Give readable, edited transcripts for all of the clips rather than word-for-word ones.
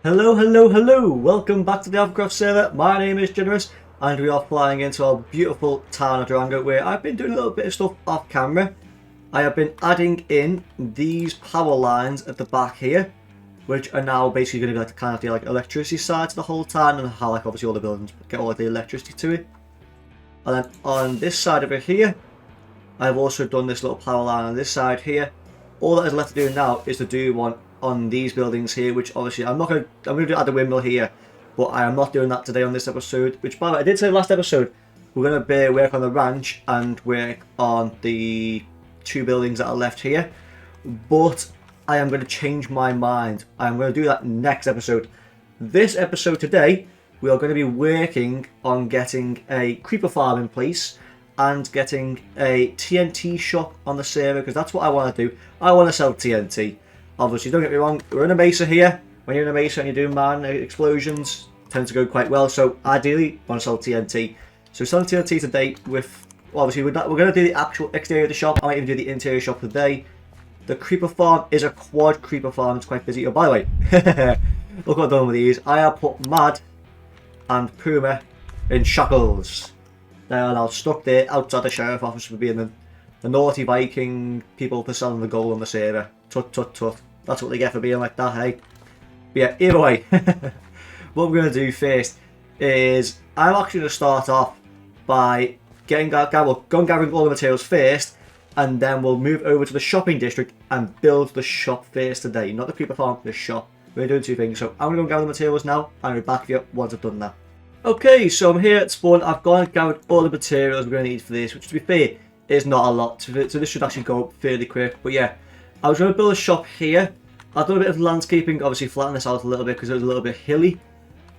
Hello, hello, hello! Welcome back to the AlphaCraft server. My name is Ginerous, and we are flying into our beautiful town of Durango, where I've been doing a little bit of stuff off camera. I have been adding in these power lines at the back here, which are now basically going to be like kind of the electricity side to the whole town, and how obviously all the buildings get all the electricity to it. And then on this side over here, I've also done this little power line on this side here. All that is left to do now is to do one on these buildings here, which obviously I'm going to add a windmill here, but I am not doing that today on this episode, which by the way I did say last episode we're going to work on the ranch and work on the two buildings that are left here, but I am going to change my mind. I'm going to do that next episode. This episode today we are going to be working on getting a creeper farm in place and getting a TNT shop on the server, because that's what I want to do. I want to sell TNT. Obviously, don't get me wrong, we're in a mesa here. When you're in a mesa and you're doing mine explosions, tend to go quite well. So ideally, I want to sell TNT. So selling TNT today with, obviously we're going to do the actual exterior of the shop. I might even do the interior shop today. The creeper farm is a quad creeper farm. It's quite busy. Oh, by the way, look what I've done with these. I have put Mad and Puma in shackles. They are now stuck there outside the sheriff office for being the naughty Viking people for selling the gold on the server. Tut tut tut. That's what they get for being like that, hey? But yeah, either way, what we're going to do first is I'm actually going to start off by going gathering all the materials first, and then we'll move over to the shopping district and build the shop first today. Not the creeper farm, the shop. We're doing two things. So I'm going to go gather the materials now, and I'll be back here once I've done that. Okay, so I'm here at spawn. I've gone and gathered all the materials we're going to need for this, which to be fair is not a lot. So this should actually go up fairly quick. But yeah, I was going to build a shop here. I've done a bit of landscaping, obviously flatten this out a little bit because it was a little bit hilly.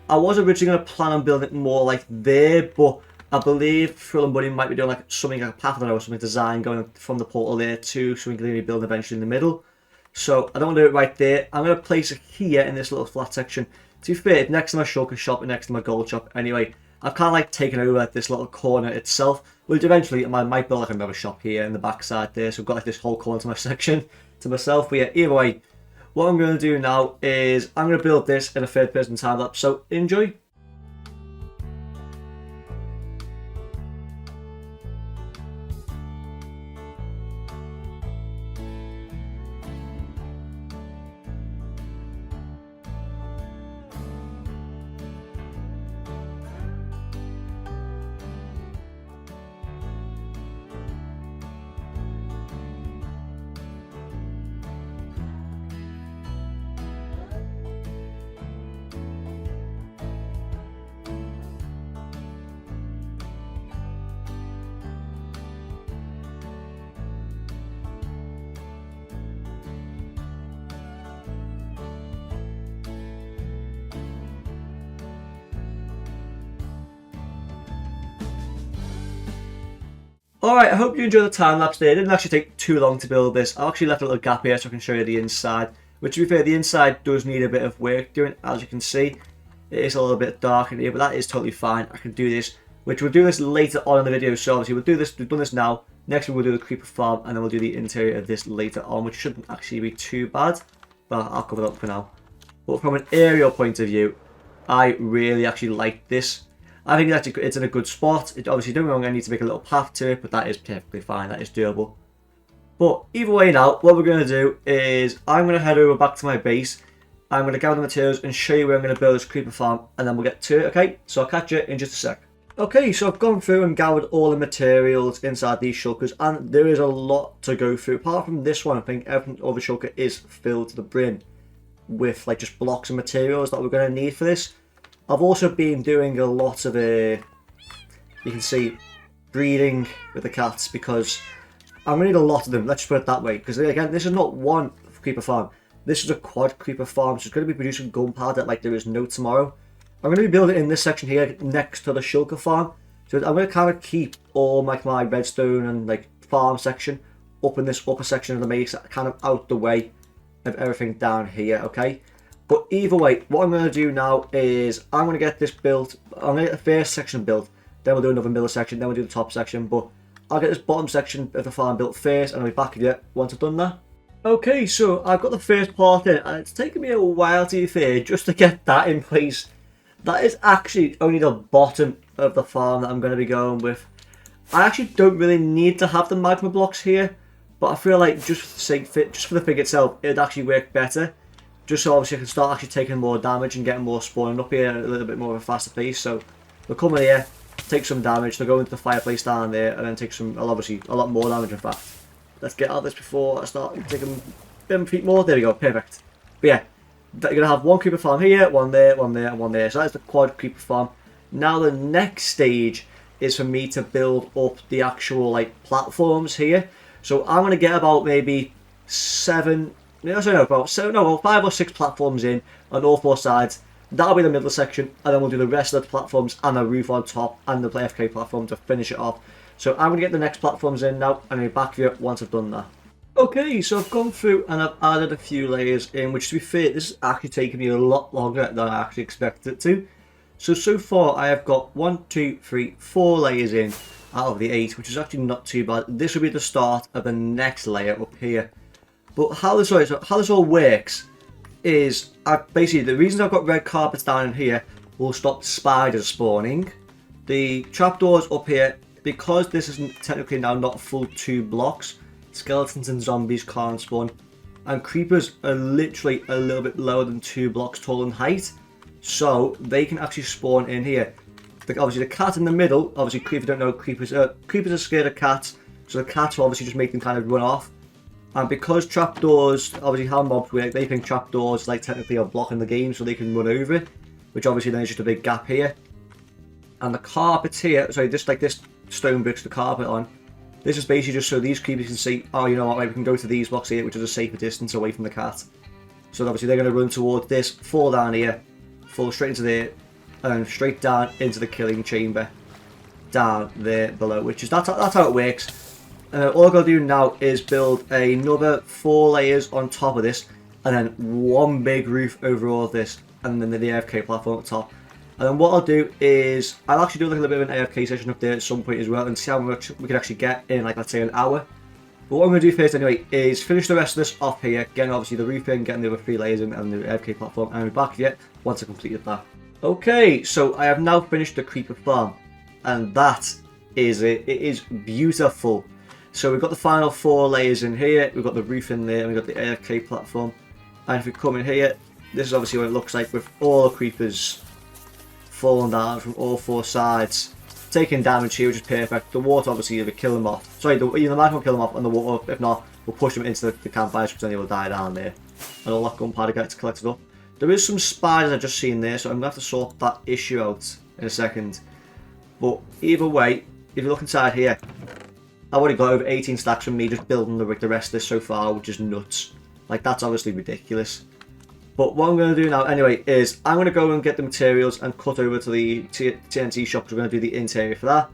I was originally going to plan on building it more like there, but I believe Phil and Buddy might be doing like something like a path or something design going from the portal there to so we can maybe build eventually in the middle. So I don't want to do it right there. I'm going to place it here in this little flat section. To be fair, it's next to my shulker shop and next to my gold shop. Anyway, I've kind of like taken over like this little corner itself, which eventually I might build like another shop here in the back side there. So I've got like this whole corner to my section to myself. But yeah, either way, what I'm going to do now is I'm going to build this in a third person time lapse. So enjoy. Alright, I hope you enjoyed the time lapse there. It didn't actually take too long to build this. I actually left a little gap here so I can show you the inside. Which, to be fair, the inside does need a bit of work doing, as you can see. It is a little bit dark in here, but that is totally fine. I can do this, which we'll do this later on in the video. So obviously we'll do this, we've done this now. Next we'll do the creeper farm, and then we'll do the interior of this later on, which shouldn't actually be too bad. But I'll cover that up for now. But from an aerial point of view, I really actually like this. I think it's in a good spot. It obviously, don't get me wrong, I need to make a little path to it, but that is perfectly fine. That is doable. But either way now, what we're going to do is I'm going to head over back to my base. I'm going to gather the materials and show you where I'm going to build this creeper farm, and then we'll get to it, okay? So I'll catch you in just a sec. Okay, so I've gone through and gathered all the materials inside these shulkers, and there is a lot to go through. Apart from this one, I think everything over shulker is filled to the brim with like just blocks of materials that we're going to need for this. I've also been doing a lot of, you can see, breeding with the cats, because I'm going to need a lot of them, let's just put it that way. Because again, this is not one creeper farm, this is a quad creeper farm, so it's going to be producing gunpowder like there is no tomorrow. I'm going to be building in this section here next to the shulker farm. So I'm going to kind of keep all my redstone and like farm section up in this upper section of the mesa, kind of out the way of everything down here, okay? But either way, what I'm going to do now is I'm going to get this built. I'm going to get the first section built, then we'll do another middle section, then we'll do the top section. But I'll get this bottom section of the farm built first, and I'll be back with you once I've done that. Okay, so I've got the first part in, and it's taken me a while to be fair, just to get that in place. That is actually only the bottom of the farm that I'm going to be going with. I actually don't really need to have the magma blocks here, but I feel like just for the sake just for the thing itself, it'd actually work better. Just so obviously I can start actually taking more damage and getting more spawning up here at a little bit more of a faster pace. So they'll come in here, take some damage, they'll go into the fireplace down there, and then take some, obviously a lot more damage in fact. Let's get out of this before I start taking them feet more. There we go, perfect. But yeah, you're going to have one creeper farm here, one there, one there, and one there. So that's the quad creeper farm. Now the next stage is for me to build up the actual like platforms here. So I'm going to get about maybe about 5 or 6 platforms in on all 4 sides. That'll be the middle section, and then we'll do the rest of the platforms and the roof on top and the AFK platform to finish it off. So I'm going to get the next platforms in now, and I'll be back here once I've done that. Okay, so I've gone through and I've added a few layers in, which to be fair, this is actually taking me a lot longer than I actually expected it to. So far I have got 1, 2, 3, 4 layers in out of the 8, which is actually not too bad. This will be the start of the next layer up here. But how this all works is, basically the reason I've got red carpets down in here will stop spiders spawning. The trapdoors up here, because this isn't technically now not full 2 blocks, skeletons and zombies can't spawn. And creepers are literally a little bit lower than 2 blocks tall in height, so they can actually spawn in here. Obviously the cat in the middle, obviously if you don't know, creepers are scared of cats, so the cats will obviously just make them kind of run off. And because trapdoors, obviously how mobs work, they think trapdoors like technically are blocking the game so they can run over it, which obviously then is just a big gap here. And the carpets here, sorry, just like this stone bricks the carpet on, this is basically just so these creepers can see, oh, you know what, we can go to these blocks here, which is a safer distance away from the cat. So obviously they're going to run towards this, fall down here, fall straight into there, and then straight down into the killing chamber, down there below, which is, that's how it works. All I've got to do now is build another 4 layers on top of this, and then one big roof over all of this, and then the AFK platform at the top. And then what I'll do is, I'll actually do like a little bit of an AFK session up there at some point as well, and see how much we can actually get in, like, let's say an hour. But what I'm going to do first anyway is finish the rest of this off here, getting obviously the roof in, getting the other 3 layers in, and the AFK platform, and I'll be back here once I've completed that. Okay, so I have now finished the creeper farm, and that is it. It is beautiful. So we've got the final 4 layers in here, we've got the roof in there, and we've got the AFK platform. And if we come in here, this is obviously what it looks like with all the creepers falling down from all 4 sides. Taking damage here, which is perfect. The water obviously will kill them off. Sorry, the magma will kill them off, and the water, if not, we'll push them into the campfires, because then they will die down there. And all that gunpowder gets collected up. There is some spiders I've just seen there, so I'm going to have to sort that issue out in a second. But either way, if you look inside here, I've already got over 18 stacks from me just building the rest of this so far, which is nuts. Like, that's obviously ridiculous. But what I'm going to do now anyway is I'm going to go and get the materials and cut over to the TNT shop, because we're going to do the interior for that.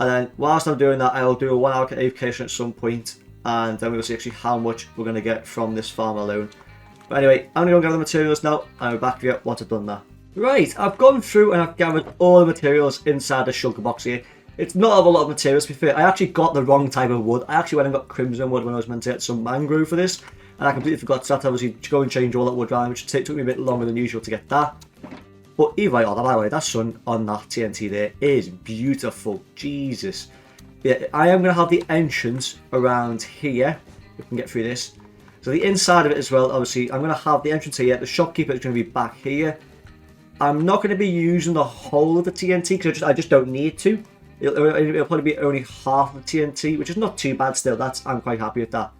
And then whilst I'm doing that, I'll do a 1 hour AFK at some point, and then we'll see actually how much we're going to get from this farm alone. But anyway, I'm going to go and gather the materials now, and I'll be back here once I've done that. Right, I've gone through and I've gathered all the materials inside the shulker box here. It's not a lot of materials, to be fair. I actually got the wrong type of wood. I actually went and got crimson wood when I was meant to get some mangrove for this, and I completely forgot to obviously go and change all that wood around, which took me a bit longer than usual to get that. But either way, by the way, that sun on that TNT there is beautiful. Jesus. Yeah, I am going to have the entrance around here. We can get through this. So the inside of it as well, obviously, I'm going to have the entrance here. The shopkeeper is going to be back here. I'm not going to be using the whole of the TNT, because I just don't need to. It'll probably be only half of the TNT, which is not too bad still. I'm quite happy with that.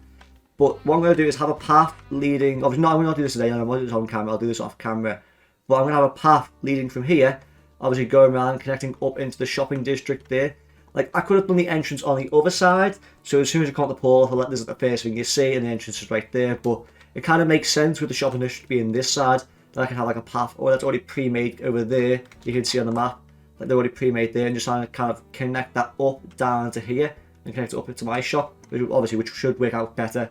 But what I'm going to do is have a path leading... Obviously, no, I'm going to do this today. I'm going to do this on camera. I'll do this off camera. But I'm going to have a path leading from here, obviously going around, connecting up into the shopping district there. Like, I could have done the entrance on the other side, so as soon as you come up the portal, this is the first thing you see, and the entrance is right there. But it kind of makes sense with the shopping district being this side, that I can have like a path, or that's already pre-made over there, you can see on the map, like they're already pre-made there, and just kind of connect that up, down to here, and connect it up into my shop, which should work out better.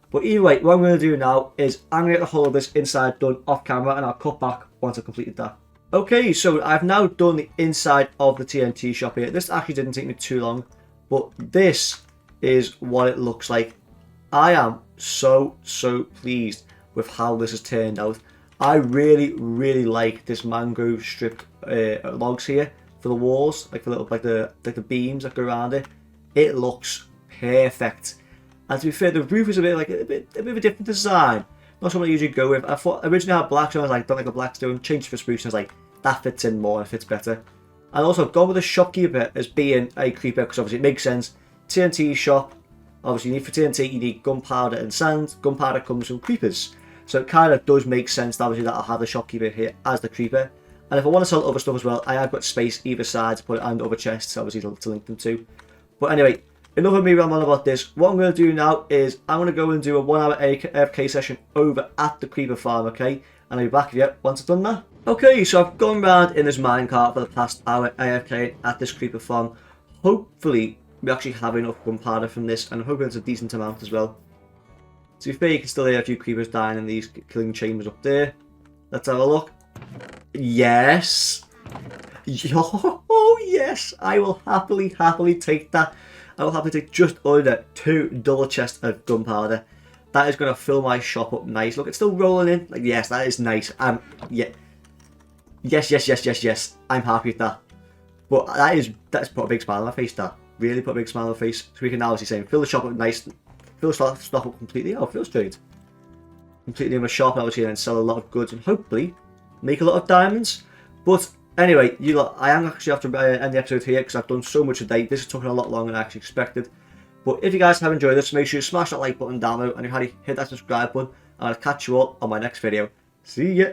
But either way, what I'm going to do now is I'm going to get the whole of this inside done off camera, and I'll cut back once I've completed that. Okay, so I've now done the inside of the TNT shop here. This actually didn't take me too long, but this is what it looks like. I am so pleased with how this has turned out. I really like this mangrove strip logs here for the walls, like the beams that go around it. It looks perfect. And to be fair, the roof is a bit of a different design. Not something I usually go with. I thought originally I had black stone. I was like, don't like the black stone. Changed for spruce, and I was like, that fits in more and fits better. And also gone with the shopkeeper as being a creeper because obviously it makes sense. TNT shop. Obviously, you need for TNT, you need gunpowder and sand. Gunpowder comes from creepers. So it kind of does make sense, obviously, that I'll have the shopkeeper here as the creeper. And if I want to sell other stuff as well, I have got space either side to put it and other chests, obviously, to link them to. But anyway, enough of me rambling about this. What I'm going to do now is I'm going to go and do a 1 hour AFK session over at the creeper farm, okay? And I'll be back with you once I've done that. Okay, so I've gone around in this minecart for the past hour AFK at this creeper farm. Hopefully, we actually have enough gunpowder from this, and I'm hoping it's a decent amount as well. To be fair, you can still hear a few creepers dying in these killing chambers up there. Let's have a look. Yes. Oh, yes. I will happily take that. I will happily take just under 2 double chests of gunpowder. That is going to fill my shop up nice. Look, it's still rolling in. Like, yes, that is nice. Yeah. Yes. I'm happy with that. But that's put a big smile on my face, that. Really put a big smile on my face. So we can now see saying, fill the shop up nice. Fill the stock up completely. Oh, feels great. Completely in my shop, obviously, and sell a lot of goods and hopefully make a lot of diamonds. But anyway, I am actually have to end the episode here because I've done so much today. This has taken a lot longer than I actually expected. But if you guys have enjoyed this, make sure you smash that like button down below and hit that subscribe button. And I'll catch you all on my next video. See ya!